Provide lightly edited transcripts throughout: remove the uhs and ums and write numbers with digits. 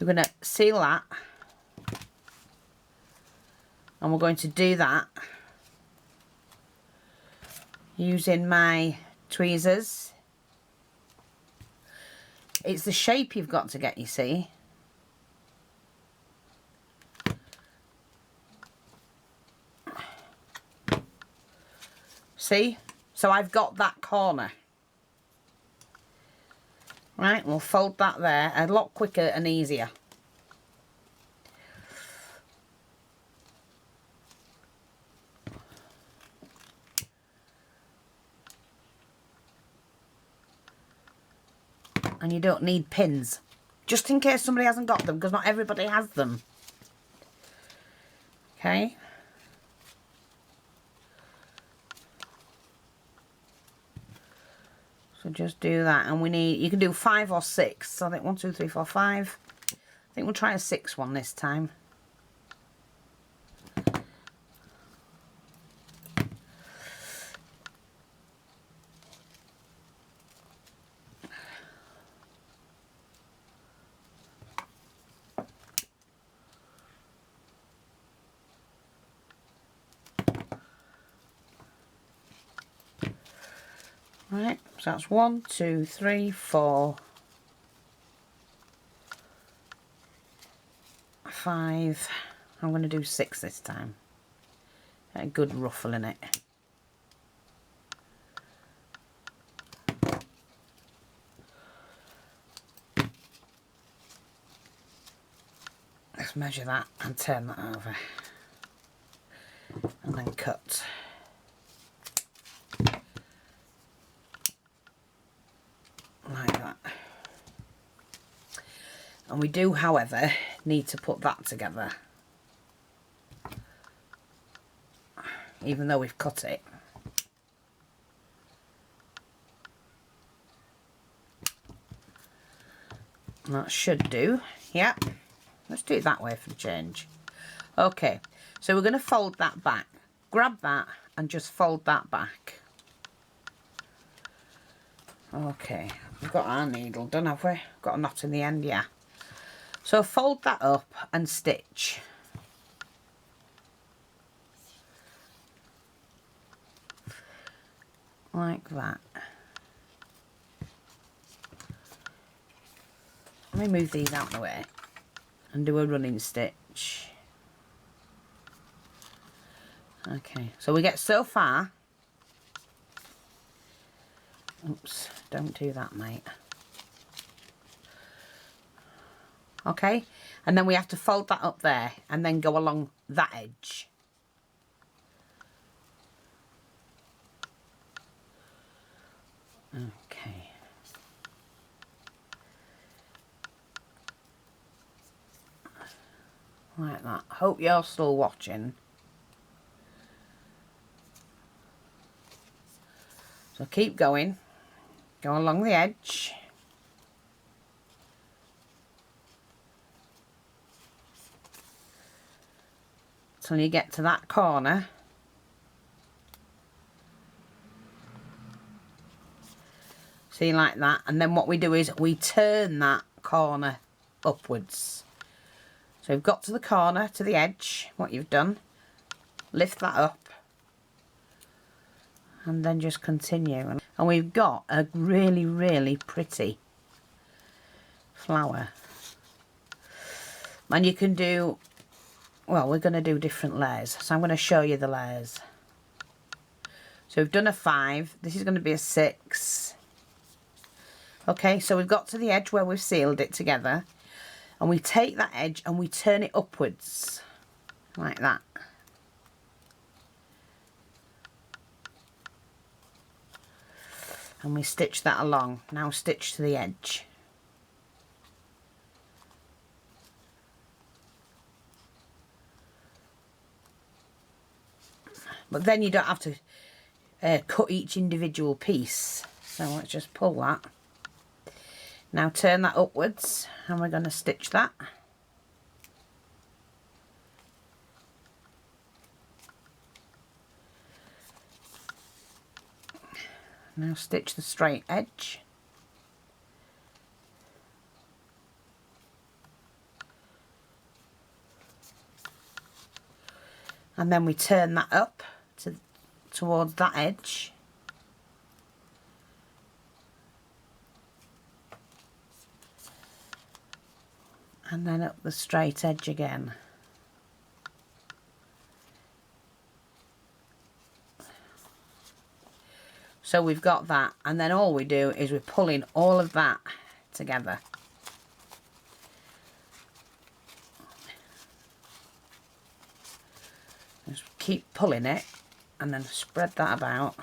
We're going to seal that. And we're going to do that using my tweezers. It's the shape you've got to get, you see. See? So I've got that corner. Right, we'll fold that there a lot quicker and easier. And you don't need pins, just in case somebody hasn't got them, because not everybody has them. Okay. So just do that, and we need, you can do 5 or 6. So I think 1, 2, 3, 4, 5. I think we'll try a 6 one this time. Right, so that's 1, 2, 3, 4, 5. I'm going to do 6 this time. A good ruffle in it. Let's measure that and turn that over. And then cut. Like that. And we do, however, need to put that together. Even though we've cut it. And that should do. Yeah. Let's do it that way for the change. Okay. So we're going to fold that back. Grab that and just fold that back. Okay. We've got our needle done, have we? Got a knot in the end, yeah. So fold that up and stitch. Like that. Let me move these out of the way and do a running stitch. Okay, so we get so far. Oops, don't do that, mate. Okay, and then we have to fold that up there and then go along that edge. Okay. Like that. Hope you're still watching. So keep going. Go along the edge. Till you get to that corner. See, like that. And then what we do is we turn that corner upwards. So we've got to the corner, to the edge, what you've done. Lift that up. And then just continue. And we've got a really, really pretty flower. And you can do, well, we're going to do different layers. So I'm going to show you the layers. So we've done a 5. This is going to be a 6. Okay, so we've got to the edge where we've sealed it together. And we take that edge and we turn it upwards. Like that. And we stitch that along. Now stitch to the edge. But then you don't have to cut each individual piece. So let's just pull that. Now turn that upwards and we're going to stitch that. Now stitch the straight edge. and then we turn that up towards that edge. And then up the straight edge again. So we've got that, and then all we do is we're pulling all of that together. Just keep pulling it and then spread that about.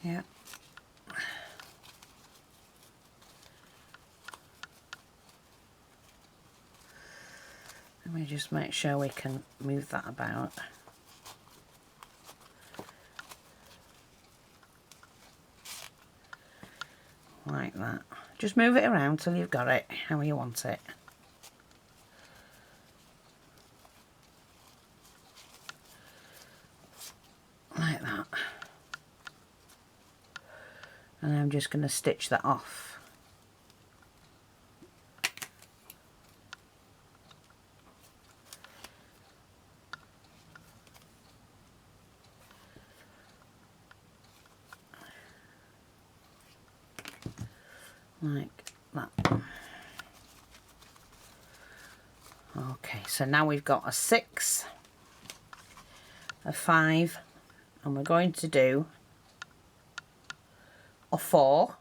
Yeah. Let me just make sure we can move that about. Like that. Just move it around till you've got it how you want it. Like that. And I'm just going to stitch that off. Like that. Okay, so now we've got a 6, a 5, and we're going to do a 4,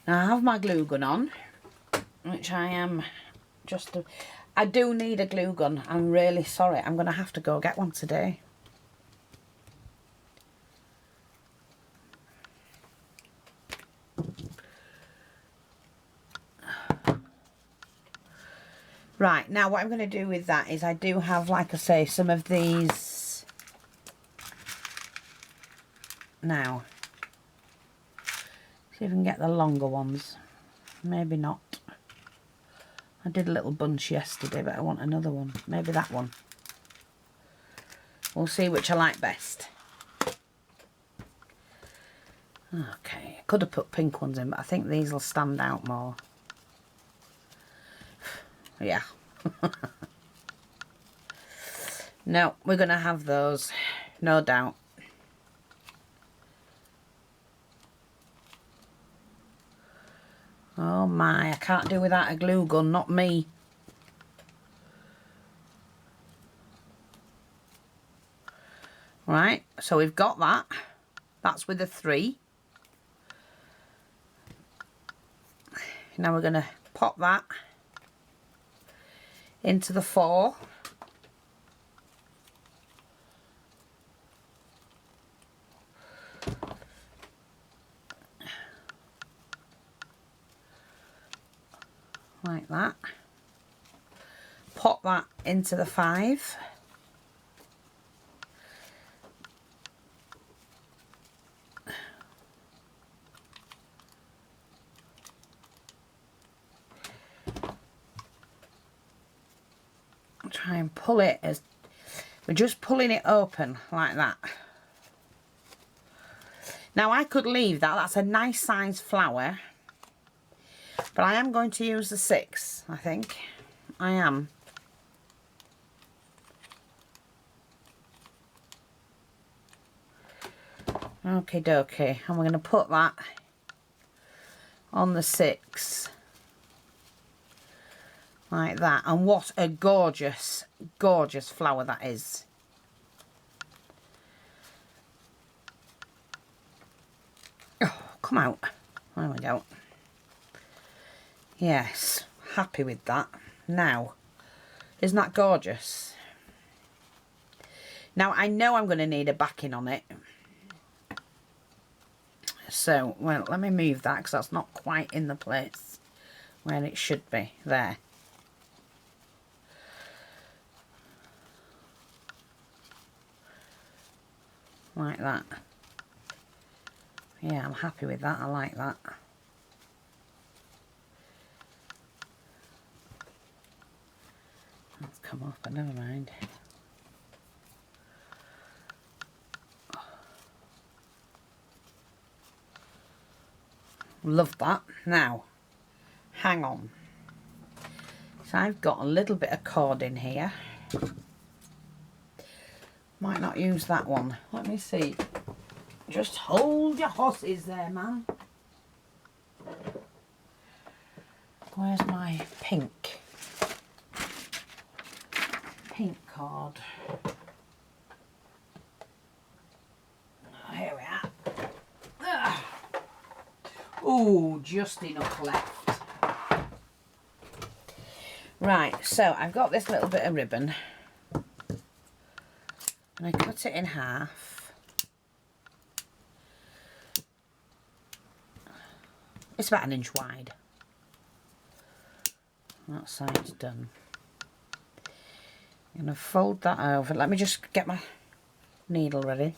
Now I have my glue gun on, which I am just... I do need a glue gun. I'm really sorry. I'm going to have to go get one today. Right, now what I'm going to do with that is I do have, like I say, some of these. Now, see if I can get the longer ones. Maybe not. I did a little bunch yesterday, but I want another one. Maybe that one. We'll see which I like best. Okay, I could have put pink ones in, but I think these will stand out more. Yeah. No, we're going to have those, no doubt. Oh my, I can't do without a glue gun, not me. Right, so we've got that. That's with a 3. Now we're going to pop that into the 4. Like that. Pop that into the 5. Try and pull it as we're just pulling it open like that. Now I could leave that. That's a nice size flower. But I am going to use the 6, I think. I am. Okie dokie. And we're going to put that on the 6. Like that. And what a gorgeous, gorgeous flower that is. Oh, come out. There we go. Yes. Happy with that. Now, isn't that gorgeous? Now, I know I'm going to need a backing on it. So, well, let me move that because that's not quite in the place where it should be. There. Like that. Yeah, I'm happy with that. I like that. That's come off, but never mind. Love that. Now, hang on. So I've got a little bit of cord in here. Might not use that one. Let me see. Just hold your horses there, man. Where's my pink cord? Oh, here we are. Ugh. Ooh, just enough left. Right, so I've got this little bit of ribbon. And I cut it in half. It's about 1 inch wide. That side's done. I'm going to fold that over. Let me just get my needle ready.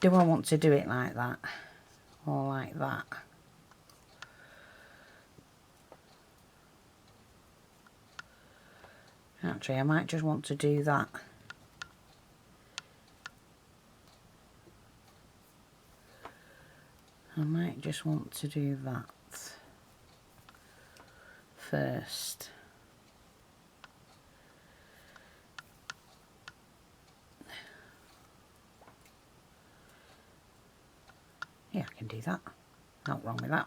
Do I want to do it like that? Or like that? Actually, I might just want to do that. I might just want to do that first. Yeah, I can do that. Not wrong with that.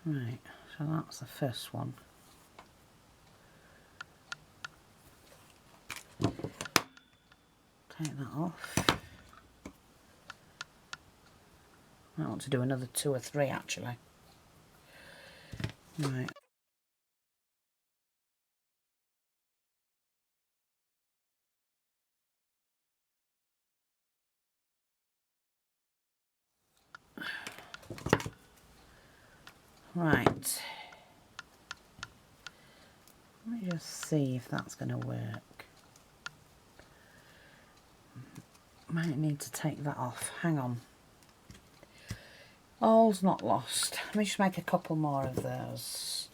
Right, so that's the first one. Take that off. I want to do another 2 or 3 actually. Right. Right. Let me just see if that's going to work. Might need to take that off. Hang on. All's not lost. Let me just make a couple more of those.